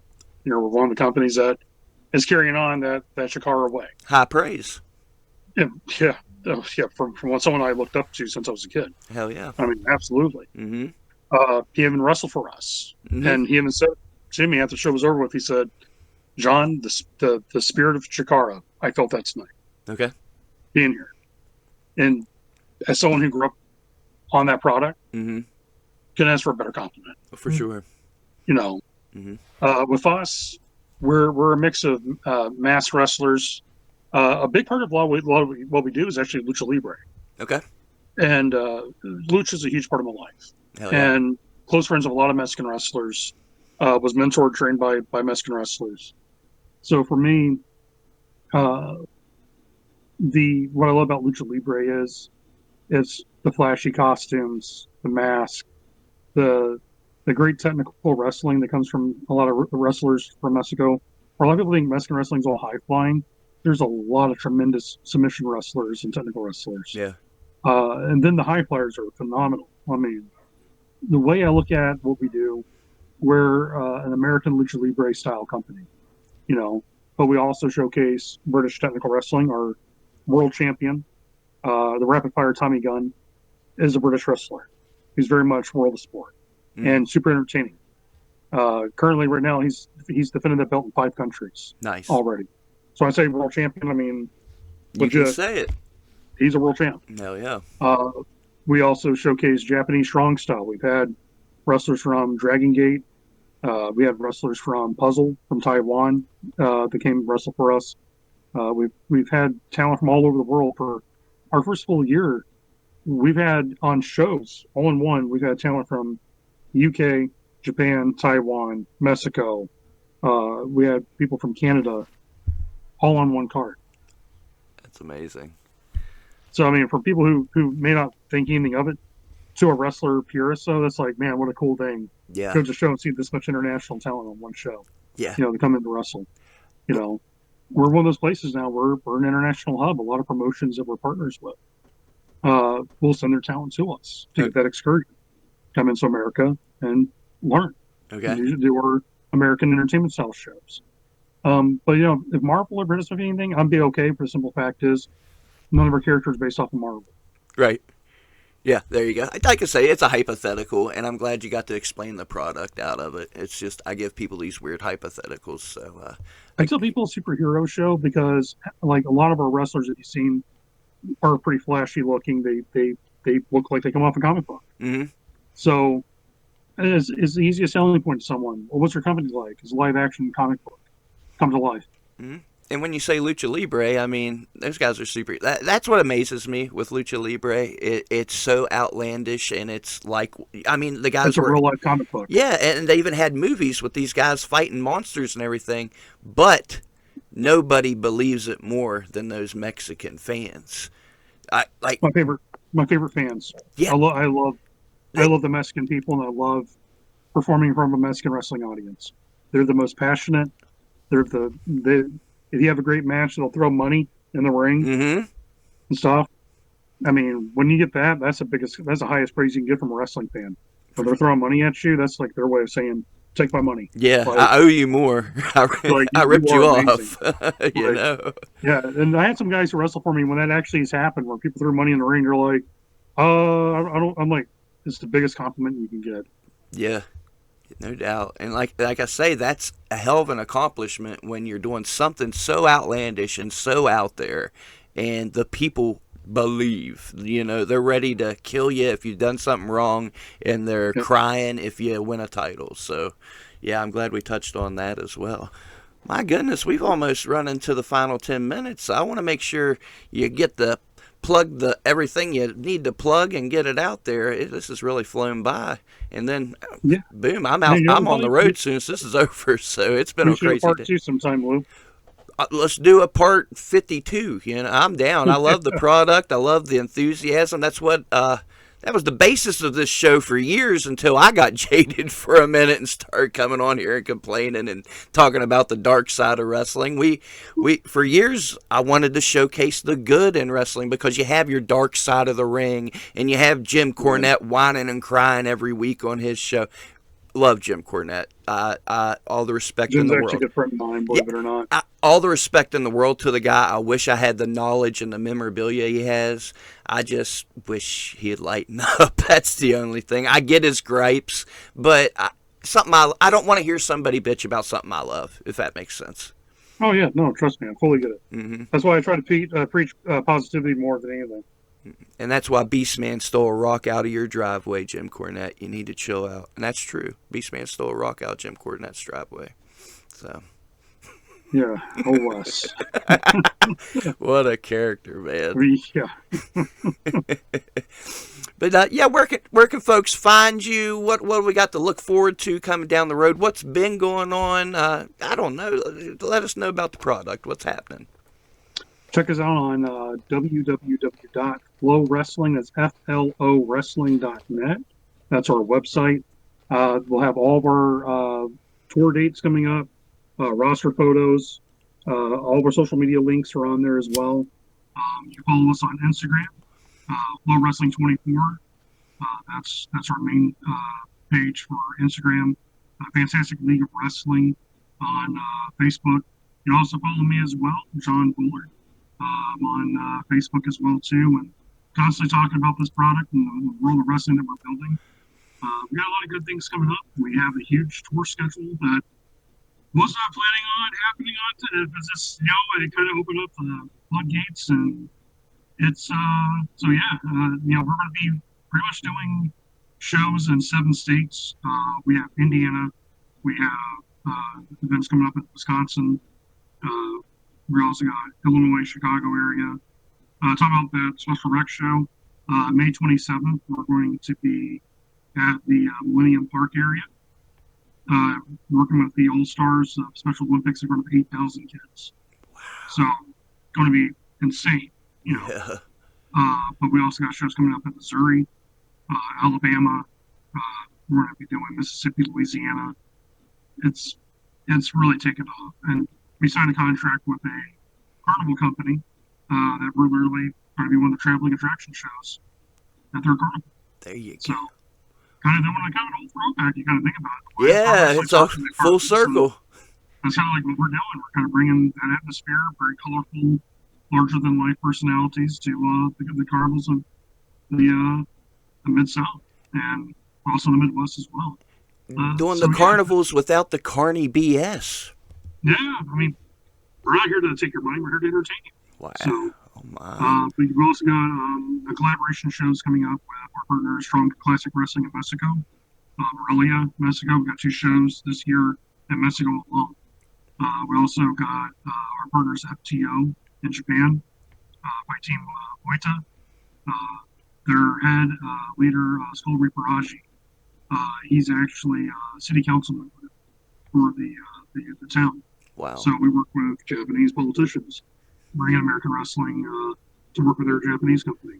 We're one of the companies that is carrying on that Shikara way. High praise. Yeah. From someone I looked up to since I was a kid. Hell yeah. I mean, absolutely. He even wrestled for us. And he even said to me after the show was over with, he said, John, the spirit of Shikara, I felt that tonight. Okay. Being here. And as someone who grew up on that product, can ask for a better compliment. For sure. With us, we're a mix of mass wrestlers. A big part of a lot of what we do is actually Lucha Libre. Okay. And Lucha is a huge part of my life. Hell yeah. And close friends of a lot of Mexican wrestlers. Was mentored, trained by Mexican wrestlers. So for me, what I love about Lucha Libre is the flashy costumes, the mask, the great technical wrestling that comes from a lot of wrestlers from Mexico. For a lot of people think Mexican wrestling is all high flying. There's a lot of tremendous submission wrestlers and technical wrestlers. Yeah. And then the high flyers are phenomenal. I mean, the way I look at what we do, we're an American Lucha Libre style company, you know, but we also showcase British technical wrestling. Our world champion, the rapid fire Tommy Gunn, is a British wrestler. He's very much world of sport and super entertaining. Currently, right now, he's defended that belt in 5 countries Nice. already. So I say world champion. I mean, You can legit. say it. He's a world champ. Hell yeah. We also showcase Japanese strong style. We've had wrestlers from Dragon Gate. We had wrestlers from Puzzle from Taiwan that came to wrestle for us. We've had talent from all over the world for our first full year. We've had on shows all in one. We've had talent from UK, Japan, Taiwan, Mexico. We had people from Canada, all on one card. That's amazing. So I mean, for people who may not think anything of it, to a wrestler purist, so that's like, man, what a cool thing. Yeah. Go to show and see this much international talent on one show. Yeah. You know, to come in to wrestle. You know, we're one of those places now. We're an international hub. A lot of promotions that we're partners with will send their talent to us to get that excursion, come into America and learn. Okay. And usually do our American entertainment style shows. But you know, if Marvel ever hit us with anything, I'd be okay. For the simple fact is, none of our characters based off of Marvel. Right. Yeah, there you go. Like I say, it's a hypothetical, and I'm glad you got to explain the product out of it. It's just, I give people these weird hypotheticals. So, I tell people superhero show because, like, a lot of our wrestlers that you've seen are pretty flashy looking. They look like they come off a comic book. Mm-hmm. So, it's the easiest selling point to someone. Well, what's your company like? It's a live action comic book. Come to life. Mm-hmm. And when you say Lucha Libre, I mean, those guys are super. That's what amazes me with Lucha Libre. It's so outlandish, and it's like, I mean, the guys It's a real life comic book. Yeah, and they even had movies with these guys fighting monsters and everything, but nobody believes it more than those Mexican fans. I like my favorite fans. Yeah, I love the Mexican people, and I love performing from a Mexican wrestling audience. They're the most passionate. If you have a great match, they'll throw money in the ring mm-hmm. and stuff. I mean, when you get that, that's the highest praise you can get from a wrestling fan. When they're throwing money at you, that's like their way of saying, "Take my money." Yeah, like, I owe you more. I ripped you off. You know. Yeah, and I had some guys who wrestle for me when that actually has happened, where people threw money in the ring. They're like, I don't." I'm like, it's the biggest compliment you can get. Yeah. No doubt. And like I say, that's a hell of an accomplishment when you're doing something so outlandish and so out there, and the people believe. You know, they're ready to kill you if you've done something wrong, and they're crying if you win a title. So, yeah, I'm glad we touched on that as well. My goodness, we've almost run into the final 10 minutes. I want to make sure you get everything you need to plug and get it out there. This has really flown by, and then boom, I'm out. I'm on the road soon as this is over. So it's been a crazy part day. 2 sometime, Lou. Let's do a part 52. You know, I'm down. I love the product. I love the enthusiasm. That's what that was the basis of this show for years, until I got jaded for a minute and started coming on here and complaining and talking about the dark side of wrestling. We for years, I wanted to showcase the good in wrestling, because you have your dark side of the ring, and you have Jim Cornette whining and crying every week on his show. Love Jim Cornette. All the respect in the world. Jim's actually a good friend of mine, believe it or not. All the respect in the world to the guy. I wish I had the knowledge and the memorabilia he has. I just wish he'd lighten up. That's the only thing. I get his gripes, but I don't want to hear somebody bitch about something I love, if that makes sense. Oh, yeah. No, trust me. I fully get it. Mm-hmm. That's why I try to preach positivity more than anything. And that's why Beastman stole a rock out of your driveway, Jim Cornette. You need to chill out. And that's true. Beastman stole a rock out of Jim Cornette's driveway. So. Yeah, oh Wes. What a character, man. Yeah. But yeah, where can folks find you? What do we got to look forward to coming down the road? What's been going on? I don't know. Let us know about the product. What's happening? Check us out on www.flowwrestling. That's FLOwrestling.net. That's our website. We'll have all of our tour dates coming up, roster photos. All of our social media links are on there as well. You can follow us on Instagram, Flow Wrestling 24. That's our main page for Instagram. Fantastic League of Wrestling on Facebook. You can also follow me as well, John Bullard, on Facebook as well too, and constantly talking about this product and the world of wrestling that we're building. We got a lot of good things coming up. We have a huge tour schedule that was not planning on happening on today. It was just, and it kind of opened up the floodgates, and it's so yeah, we're going to be pretty much doing shows in 7 states. We have Indiana, we have events coming up in Wisconsin. We also got Illinois, Chicago area. Talking about that Special Rec show, May 27th, we're going to be at the Millennium Park area, working with the All-Stars of Special Olympics in front of 8,000 kids. Wow. So, going to be insane, Yeah. But we also got shows coming up in Missouri, Alabama. We're going to be doing Mississippi, Louisiana. It's really taken off, and we signed a contract with a carnival company that we're literally going to be one of the traveling attraction shows at their carnival. There you go. So, kind of doing kind of an old throwback. You kind of think about it. Yeah, it's a full circle. So that's kind of like what we're doing. We're kind of bringing that atmosphere, very colorful, larger than life personalities to the carnivals of the Mid South and also the Midwest as well. Doing the carnivals without the carny BS. Yeah, I mean, we're not here to take your money. We're here to entertain you. Wow. So, oh my. we've also got a collaboration shows coming up with our partner, Strong Classic Wrestling in Mexico. Morelia, Mexico. We've got 2 shows this year in Mexico alone. We also got our partners FTO in Japan by Team Moita. Their head leader, Skull Reaper Haji. He's actually a city councilman for the town. Wow. So we work with Japanese politicians, bringing American wrestling to work with their Japanese company.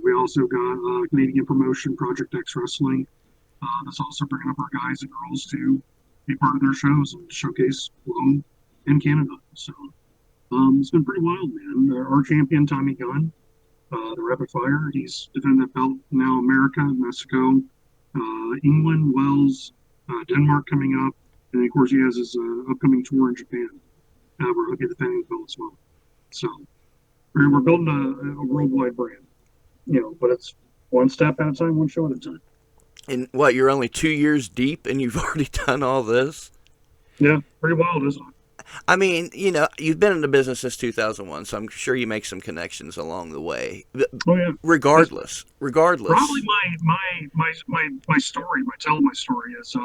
We also got Canadian promotion, Project X Wrestling. That's also bringing up our guys and girls to be part of their shows and showcase Bloom in Canada. So it's been pretty wild, man. Our champion, Tommy Gunn, the Rapid Fire, he's defending that belt now. America, Mexico, England, Wales, Denmark coming up. And of course, he has his upcoming tour in Japan. Where he'll be defending the belt as well. So we're building a worldwide brand, but it's one step at a time, one show at a time. And what, you're only 2 years deep and you've already done all this? Yeah, pretty wild, isn't it? I mean, you've been in the business since 2001, so I'm sure you make some connections along the way. Oh yeah. Regardless. Probably my story, my story is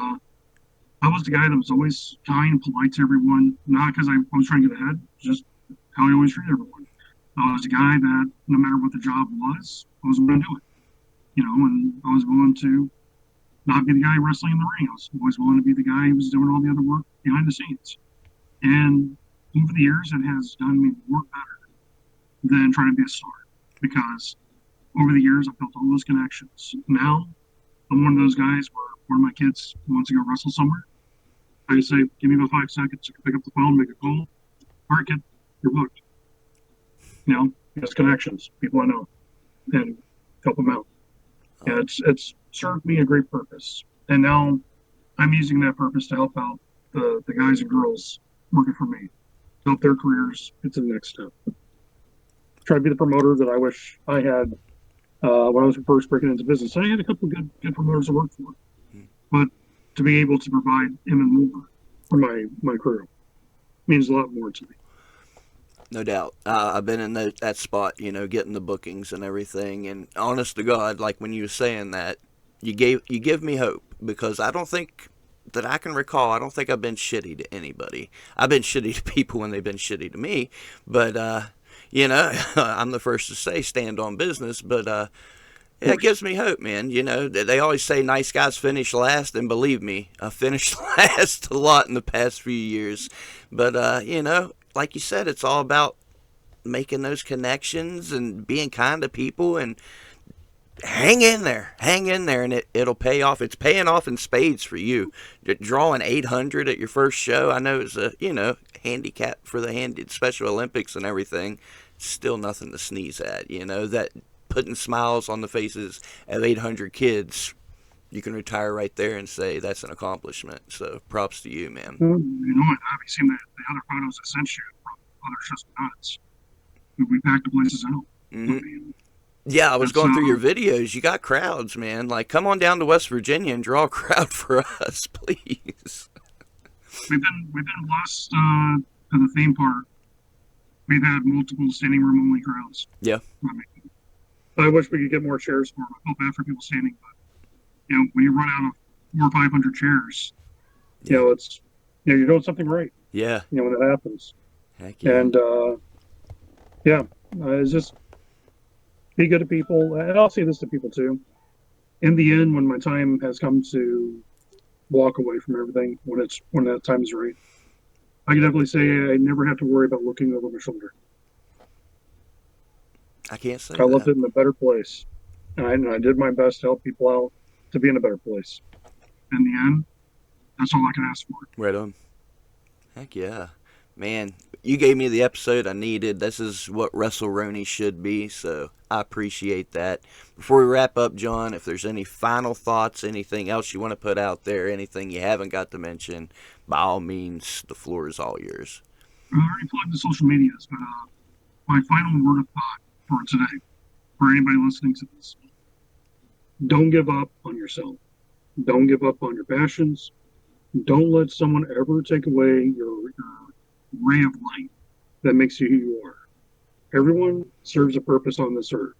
I was the guy that was always kind and polite to everyone, not because I was trying to get ahead, just how I always treated everyone. I was a guy that no matter what the job was, I was willing to do it. And I was willing to not be the guy wrestling in the ring. I was always willing to be the guy who was doing all the other work behind the scenes. And over the years, it has done me more better than trying to be a star. Because over the years, I've built all those connections. Now, I'm one of those guys where one of my kids wants to go wrestle somewhere. I say, give me about 5 seconds. I can pick up the phone, make a call. All right, kid, you're booked. It's connections, people I know, and help them out. And it's served me a great purpose. And now I'm using that purpose to help out the guys and girls working for me, to help their careers get to the next step. Try to be the promoter that I wish I had when I was first breaking into business. I had a couple of good promoters to work for, but to be able to provide even more for my crew means a lot more to me. No doubt. I've been in that spot, getting the bookings and everything. And honest to God, like when you were saying that, you give me hope, because I don't think that I can recall. I don't think I've been shitty to anybody. I've been shitty to people when they've been shitty to me. But I'm the first to say stand on business. But it gives me hope, man. They always say nice guys finish last, and believe me, I finished last a lot in the past few years. But like you said, it's all about making those connections and being kind to people, and hang in there, and it'll pay off. It's paying off in spades for you. Drawing 800 at your first show, I know it's a handicap for the Special Olympics and everything. It's still nothing to sneeze at. That putting smiles on the faces of 800 kids, you can retire right there and say that's an accomplishment. So props to you, man. Well, you know what? Have you seen the other photos I sent you from other shows nuts? We packed the places out. Mm-hmm. I mean, yeah, I was going through your videos. You got crowds, man. Like, come on down to West Virginia and draw a crowd for us, please. We've been blessed at the theme park. We've had multiple standing room only crowds. Yeah. I mean, I wish we could get more chairs for them. I feel bad for people standing, but when you run out of 400 or 500 chairs, it's you're doing something right. Yeah. When that happens. Heck yeah. And it's just be good to people, and I'll say this to people too. In the end, when my time has come to walk away from everything, when that time is right, I can definitely say I never have to worry about looking over my shoulder. I can't say I left it in a better place, and I did my best to help people out to be in a better place. In the end, that's all I can ask for. Right on. Heck yeah. Man, you gave me the episode I needed. This is what WrestleRoni should be, so I appreciate that. Before we wrap up, John, if there's any final thoughts, anything else you want to put out there, anything you haven't got to mention, by all means, the floor is all yours. I already plugged the social medias, but my final word of thought for today, for anybody listening to this, don't give up on yourself. Don't give up on your passions. Don't let someone ever take away your ray of light that makes you who you are. Everyone serves a purpose on this earth.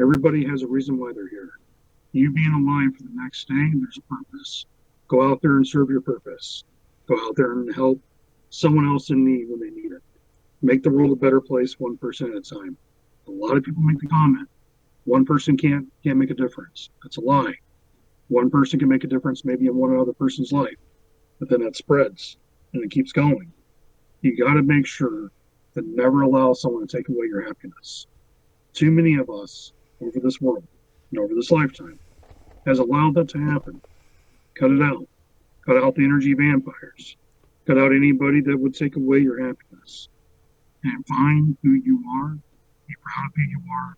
Everybody has a reason why they're here. You being alive for the next day, there's a purpose. Go out there and serve your purpose. Go out there and help someone else in need when they need it. Make the world a better place, one person at a time. A lot of people make the comment, one person can't make a difference. That's a lie. One person can make a difference maybe in one other person's life, but then that spreads and it keeps going. You got to make sure to never allow someone to take away your happiness. Too many of us over this world and over this lifetime has allowed that to happen. Cut it out. Cut out the energy vampires. Cut out anybody that would take away your happiness. And find who you are. Be proud of who you are.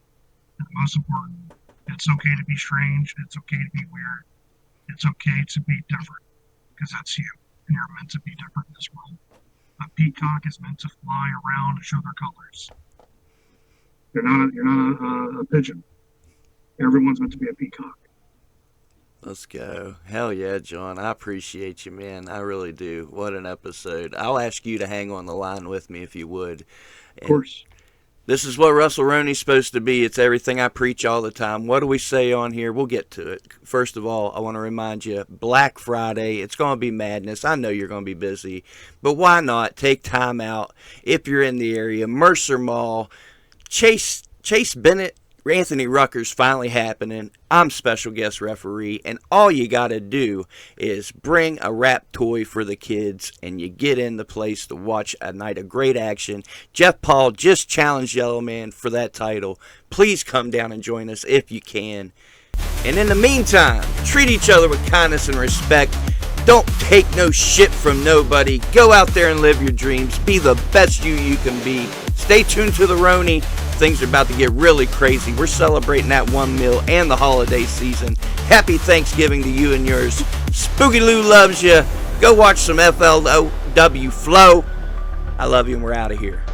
And most important, it's okay to be strange. It's okay to be weird. It's okay to be different. Because that's you. And you're meant to be different in this world. A peacock is meant to fly around and show their colors. You're not a pigeon. Everyone's meant to be a peacock. Let's go. Hell yeah, John. I appreciate you, man. I really do. What an episode. I'll ask you to hang on the line with me if you would. Of course. This is what WrestleRoni's supposed to be. It's everything I preach all the time. What do we say on here? We'll get to it. First of all, I want to remind you, Black Friday, it's going to be madness. I know you're going to be busy, but why not take time out if you're in the area? Mercer Mall, Chase Bennett, Anthony Rucker's finally happening. I'm special guest referee, and all you got to do is bring a wrap toy for the kids, and you get in the place to watch a night of great action. Jeff Paul just challenged Yellow Man for that title. Please come down and join us if you can. And in the meantime, treat each other with kindness and respect. Don't take no shit from nobody. Go out there and live your dreams. Be the best you can be. Stay tuned to the Roni. Things are about to get really crazy. We're celebrating that 1 mil and the holiday season. Happy Thanksgiving to you and yours. Spooky Lou loves you. Go watch some FLW Flow. I love you and we're out of here.